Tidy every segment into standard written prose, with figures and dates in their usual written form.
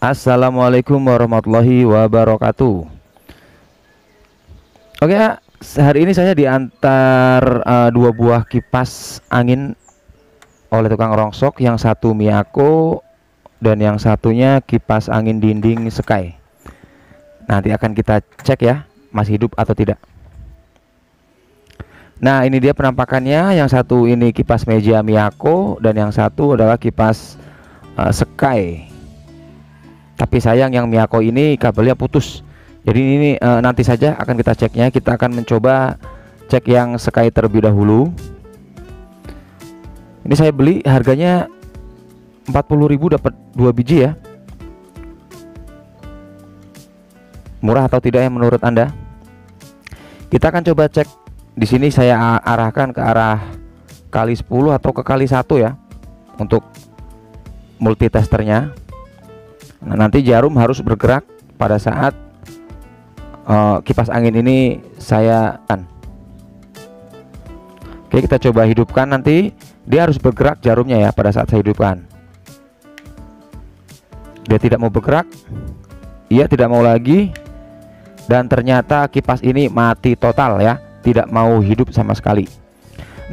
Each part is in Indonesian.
Assalamualaikum warahmatullahi wabarakatuh. Oke, hari ini saya diantar dua buah kipas angin oleh tukang rongsok. Yang satu Miyako dan yang satunya kipas angin dinding Sky. Nanti akan kita cek ya, masih hidup atau tidak. Nah, ini dia penampakannya. Yang satu ini kipas meja Miyako dan yang satu adalah kipas Sky. Tapi sayang yang Miyako ini kabelnya putus. Jadi ini nanti saja akan kita ceknya. Kita akan mencoba cek yang Sky terlebih dahulu. Ini saya beli harganya 40.000 dapat 2 biji ya. Murah atau tidak ya menurut Anda? Kita akan coba cek. Di sini saya arahkan ke arah kali 10 atau ke kali 1 ya untuk multitesternya. Nah, nanti jarum harus bergerak pada saat kipas angin ini saya Oke, kita coba hidupkan. Nanti dia harus bergerak jarumnya ya pada saat saya hidupkan. Dia tidak mau bergerak. Iya, tidak mau lagi. Dan ternyata kipas ini mati total ya, tidak mau hidup sama sekali.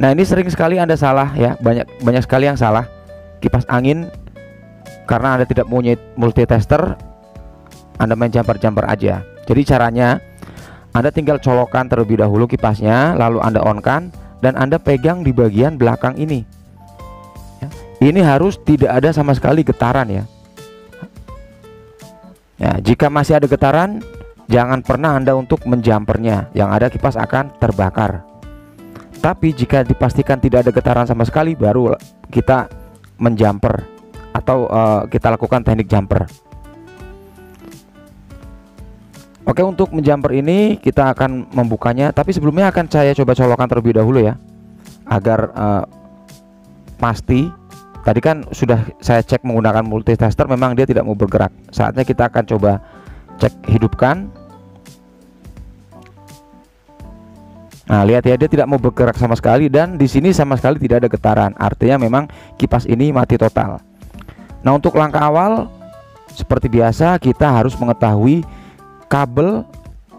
Nah, ini sering sekali Anda salah ya, banyak sekali yang salah kipas angin. Karena Anda tidak punya multitester, Anda main jumper-jumper aja. Jadi caranya Anda tinggal colokan terlebih dahulu kipasnya, lalu Anda on-kan dan Anda pegang di bagian belakang ini ya. Ini harus tidak ada sama sekali getaran ya. Ya, jika masih ada getaran, jangan pernah Anda untuk menjumpernya, yang ada kipas akan terbakar. Tapi jika dipastikan tidak ada getaran sama sekali, baru kita menjumper atau kita lakukan teknik jumper. Oke, untuk menjumper ini kita akan membukanya, tapi sebelumnya akan saya coba colokan terlebih dahulu ya, agar pasti. Tadi kan sudah saya cek menggunakan multitester, memang dia tidak mau bergerak. Saatnya kita akan coba cek hidupkan. Nah, lihat ya, dia tidak mau bergerak sama sekali dan di sini sama sekali tidak ada getaran. Artinya memang kipas ini mati total. Nah, untuk langkah awal seperti biasa kita harus mengetahui kabel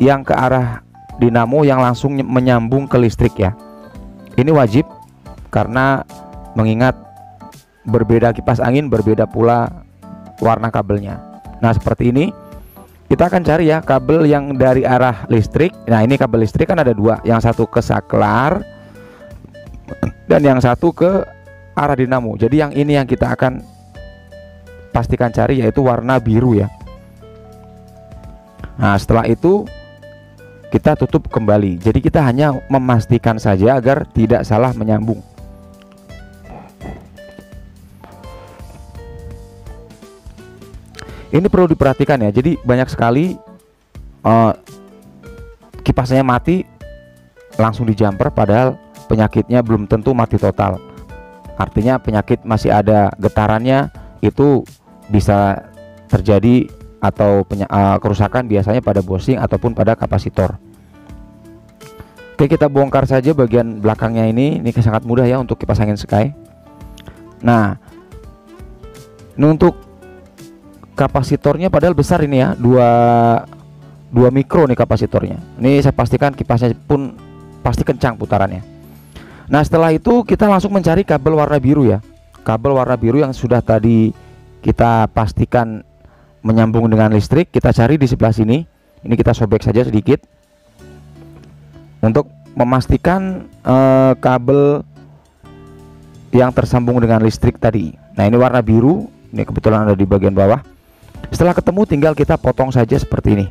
yang ke arah dinamo yang langsung menyambung ke listrik ya. Ini wajib karena mengingat berbeda kipas angin, berbeda pula warna kabelnya. Nah, seperti ini kita akan cari ya kabel yang dari arah listrik. Nah, ini kabel listrik kan ada dua, yang satu ke saklar dan yang satu ke arah dinamo. Jadi yang ini yang kita akan pastikan cari, yaitu warna biru ya. Nah, setelah itu kita tutup kembali. Jadi kita hanya memastikan saja agar tidak salah menyambung. Ini perlu diperhatikan ya. Jadi banyak sekali kipasnya mati langsung di jumper, padahal penyakitnya belum tentu mati total. Artinya penyakit masih ada getarannya, itu bisa terjadi atau kerusakan biasanya pada bushing ataupun pada kapasitor. Oke, kita bongkar saja bagian belakangnya ini. Ini sangat mudah ya untuk kipas angin Sky. Nah, ini untuk kapasitornya padahal besar ini ya, 2 mikro nih kapasitornya. Ini saya pastikan kipasnya pun pasti kencang putarannya. Nah, setelah itu kita langsung mencari kabel warna biru ya. Kabel warna biru yang sudah tadi kita pastikan menyambung dengan listrik, kita cari di sebelah sini. Ini kita sobek saja sedikit untuk memastikan kabel yang tersambung dengan listrik tadi. Nah, ini warna biru, ini kebetulan ada di bagian bawah. Setelah ketemu tinggal kita potong saja seperti ini.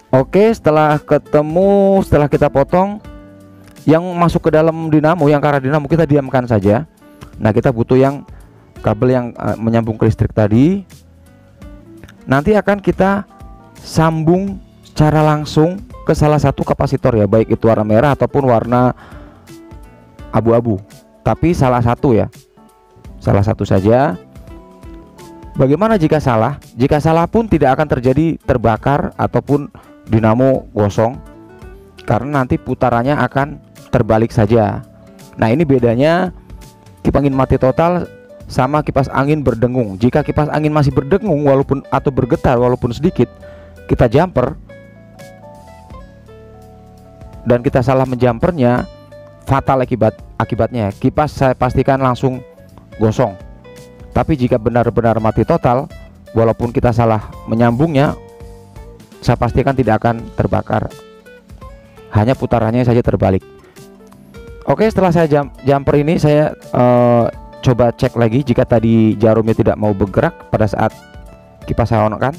Oke, setelah ketemu, setelah kita potong, yang masuk ke dalam dinamo, yang ke arah dinamo kita diamkan saja. Nah, kita butuh yang kabel yang menyambung ke listrik tadi. Nanti akan kita sambung secara langsung ke salah satu kapasitor ya, baik itu warna merah ataupun warna abu-abu. Tapi salah satu ya, salah satu saja. Bagaimana jika salah? Jika salah pun tidak akan terjadi terbakar ataupun dinamo gosong, karena nanti putarannya akan terbalik saja. Nah, ini bedanya kipas angin mati total sama kipas angin berdengung. Jika kipas angin masih berdengung walaupun atau bergetar walaupun sedikit, kita jumper dan kita salah menjumpernya, fatal akibatnya. Kipas saya pastikan langsung gosong. Tapi jika benar-benar mati total, walaupun kita salah menyambungnya, saya pastikan tidak akan terbakar. Hanya putarannya saja terbalik. Oke, setelah saya jumper ini, saya coba cek lagi jika tadi jarumnya tidak mau bergerak pada saat kipas saya on-kan.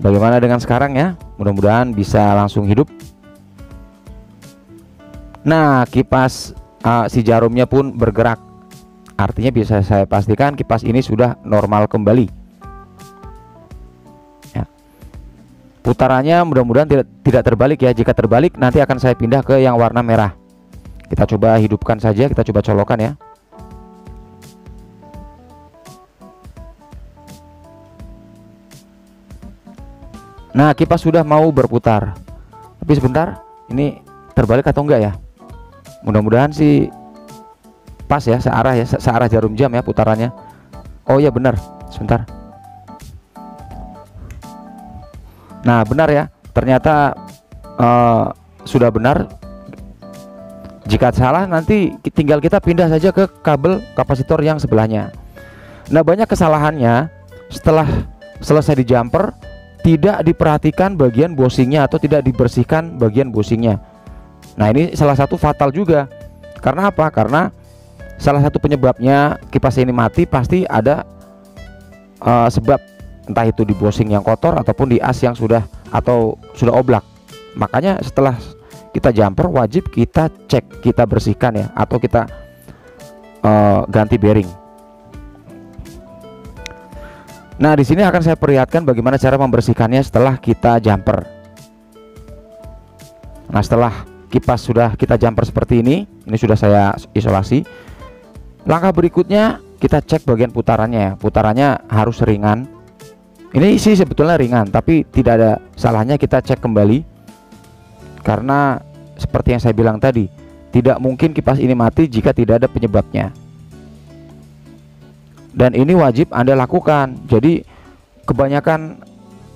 Bagaimana dengan sekarang ya? Mudah-mudahan bisa langsung hidup. Nah, kipas si jarumnya pun bergerak. Artinya bisa saya pastikan kipas ini sudah normal kembali. Ya. Putarannya mudah-mudahan tidak terbalik ya. Jika terbalik nanti akan saya pindah ke yang warna merah. Kita coba hidupkan saja, kita coba colokan ya. Nah, kipas sudah mau berputar. Tapi sebentar, ini terbalik atau enggak ya? Mudah-mudahan sih pas ya, searah jarum jam ya putarannya. Oh ya benar, sebentar. Nah, benar ya, ternyata sudah benar. Jika salah nanti tinggal kita pindah saja ke kabel kapasitor yang sebelahnya. Nah, banyak kesalahannya setelah selesai di jumper, tidak diperhatikan bagian bosingnya atau tidak dibersihkan bagian bosingnya. Nah, ini salah satu fatal juga. Karena apa? Karena salah satu penyebabnya kipas ini mati pasti ada sebab, entah itu di bosing yang kotor ataupun di as yang sudah oblak. Makanya setelah kita jumper wajib kita cek, kita bersihkan ya, atau kita ganti bearing. Nah, di sini akan saya perlihatkan bagaimana cara membersihkannya setelah kita jumper. Nah, setelah kipas sudah kita jumper seperti ini sudah saya isolasi. Langkah berikutnya kita cek bagian putarannya ya. Putarannya harus ringan. Ini sih sebetulnya ringan, tapi tidak ada salahnya kita cek kembali. Karena seperti yang saya bilang tadi, tidak mungkin kipas ini mati jika tidak ada penyebabnya. Dan ini wajib Anda lakukan. Jadi kebanyakan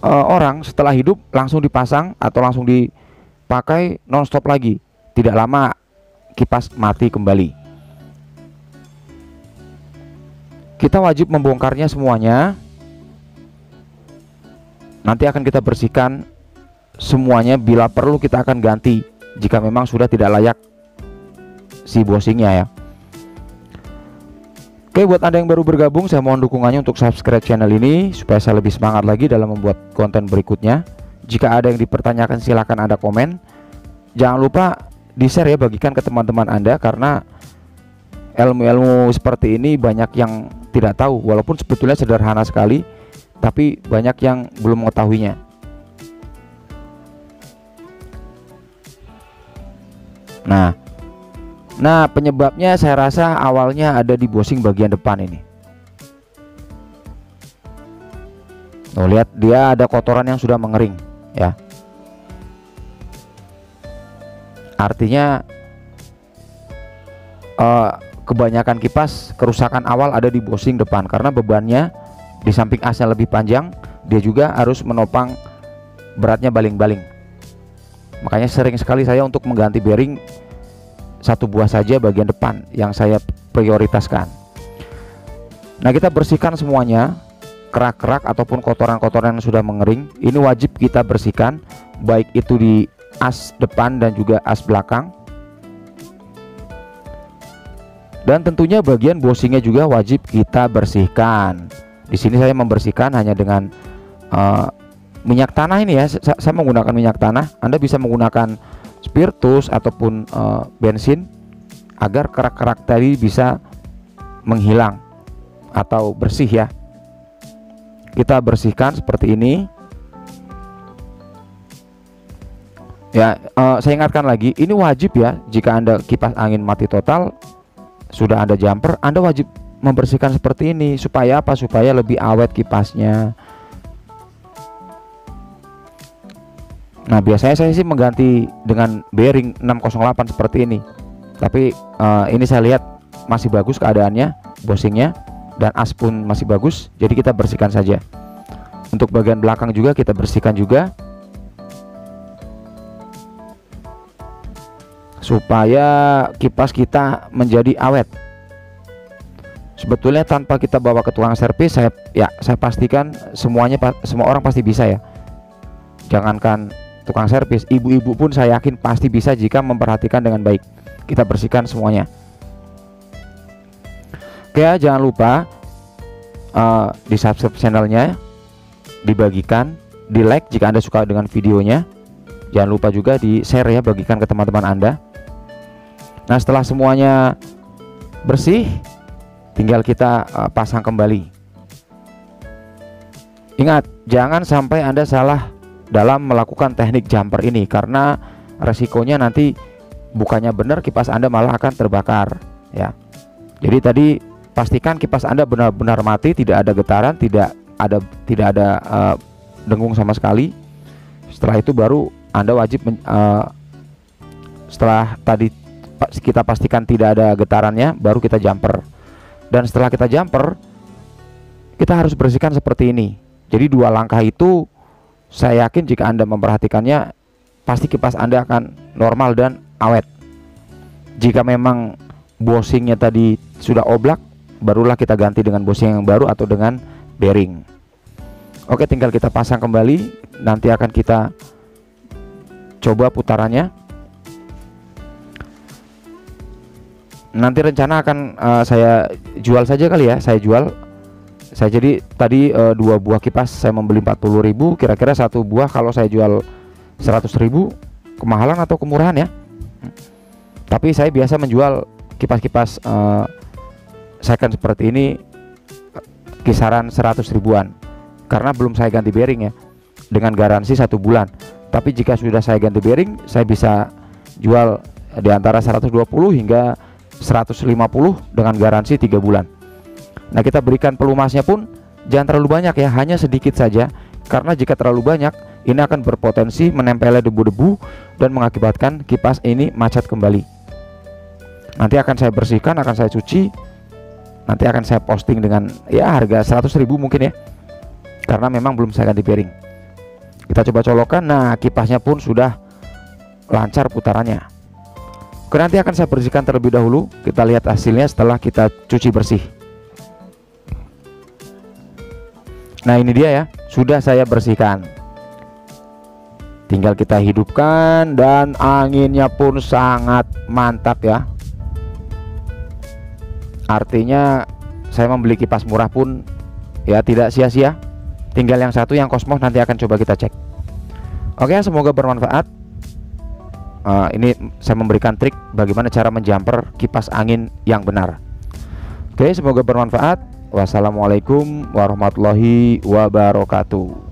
orang setelah hidup langsung dipasang atau langsung dipakai non-stop lagi. Tidak lama kipas mati kembali. Kita wajib membongkarnya semuanya. Nanti akan kita bersihkan semuanya. Bila perlu kita akan ganti jika memang sudah tidak layak si bosingnya ya. Oke, buat Anda yang baru bergabung, saya mohon dukungannya untuk subscribe channel ini supaya saya lebih semangat lagi dalam membuat konten berikutnya. Jika ada yang dipertanyakan silahkan Anda komen. Jangan lupa di-share ya, bagikan ke teman-teman Anda, karena ilmu-ilmu seperti ini banyak yang tidak tahu. Walaupun sebetulnya sederhana sekali, tapi banyak yang belum mengetahuinya. Nah, penyebabnya saya rasa awalnya ada di bosing bagian depan ini. Tuh, lihat dia ada kotoran yang sudah mengering ya. Artinya kebanyakan kipas kerusakan awal ada di bosing depan, karena bebannya di samping asnya lebih panjang, dia juga harus menopang beratnya baling-baling. Makanya sering sekali saya untuk mengganti bearing satu buah saja bagian depan yang saya prioritaskan. Nah, kita bersihkan semuanya, kerak-kerak ataupun kotoran-kotoran yang sudah mengering. Ini wajib kita bersihkan, baik itu di as depan dan juga as belakang. Dan tentunya bagian bosingnya juga wajib kita bersihkan. Di sini saya membersihkan hanya dengan minyak tanah ini ya. Saya menggunakan minyak tanah. Anda bisa menggunakan spiritus ataupun bensin agar kerak-kerak tadi bisa menghilang atau bersih ya. Kita bersihkan seperti ini ya. Saya ingatkan lagi, ini wajib ya, jika Anda kipas angin mati total sudah Anda jumper, Anda wajib membersihkan seperti ini. Supaya apa? Supaya lebih awet kipasnya. Nah biasanya saya sih mengganti dengan bearing 608 seperti ini, tapi ini saya lihat masih bagus keadaannya, bushingnya dan as pun masih bagus, jadi kita bersihkan saja. Untuk bagian belakang juga kita bersihkan juga, supaya kipas kita menjadi awet. Sebetulnya tanpa kita bawa ke tukang servis, saya pastikan semua orang pasti bisa ya. Jangankan tukang servis, ibu-ibu pun saya yakin pasti bisa jika memperhatikan dengan baik. Kita bersihkan semuanya. Oke, jangan lupa di subscribe channelnya, dibagikan, di like jika Anda suka dengan videonya. Jangan lupa juga di share ya, bagikan ke teman-teman Anda. Nah setelah semuanya bersih, tinggal kita pasang kembali. Ingat, jangan sampai Anda salah dalam melakukan teknik jumper ini, karena resikonya nanti bukannya benar, kipas Anda malah akan terbakar ya. Jadi tadi pastikan kipas Anda benar-benar mati, tidak ada getaran, tidak ada dengung sama sekali. Setelah itu baru Anda wajib setelah tadi kita pastikan tidak ada getarannya, baru kita jumper. Dan setelah kita jumper, kita harus bersihkan seperti ini. Jadi 2 langkah itu saya yakin jika Anda memperhatikannya, pasti kipas Anda akan normal dan awet. Jika memang bushingnya tadi sudah oblak, barulah kita ganti dengan bushing yang baru atau dengan bearing. Oke, tinggal kita pasang kembali. Nanti akan kita coba putarannya. Nanti rencana akan saya jual saja kali ya. Saya jadi tadi 2 buah kipas saya membeli 40.000. Kira-kira 1 buah kalau saya jual 100.000, kemahalan atau kemurahan ya. Tapi saya biasa menjual kipas-kipas second seperti ini kisaran 100 ribuan, karena belum saya ganti bearing ya, dengan garansi 1 bulan. Tapi jika sudah saya ganti bearing, saya bisa jual di antara 120 hingga 150 dengan garansi 3 bulan. Nah kita berikan pelumasnya pun jangan terlalu banyak ya, hanya sedikit saja, karena jika terlalu banyak ini akan berpotensi menempel debu-debu dan mengakibatkan kipas ini macet kembali. Nanti akan saya bersihkan, akan saya cuci, nanti akan saya posting dengan ya harga 100.000 mungkin ya, karena memang belum saya ganti bearing. Kita coba colokkan. Nah kipasnya pun sudah lancar putarannya. Oke, nanti akan saya bersihkan terlebih dahulu. Kita lihat hasilnya setelah kita cuci bersih. Nah ini dia ya, sudah saya bersihkan. Tinggal kita hidupkan dan anginnya pun sangat mantap ya. Artinya saya membeli kipas murah pun ya tidak sia-sia. Tinggal yang satu yang Cosmos, nanti akan coba kita cek. Oke, semoga bermanfaat. Ini saya memberikan trik bagaimana cara menjumper kipas angin yang benar. Oke, semoga bermanfaat. Wassalamualaikum warahmatullahi wabarakatuh.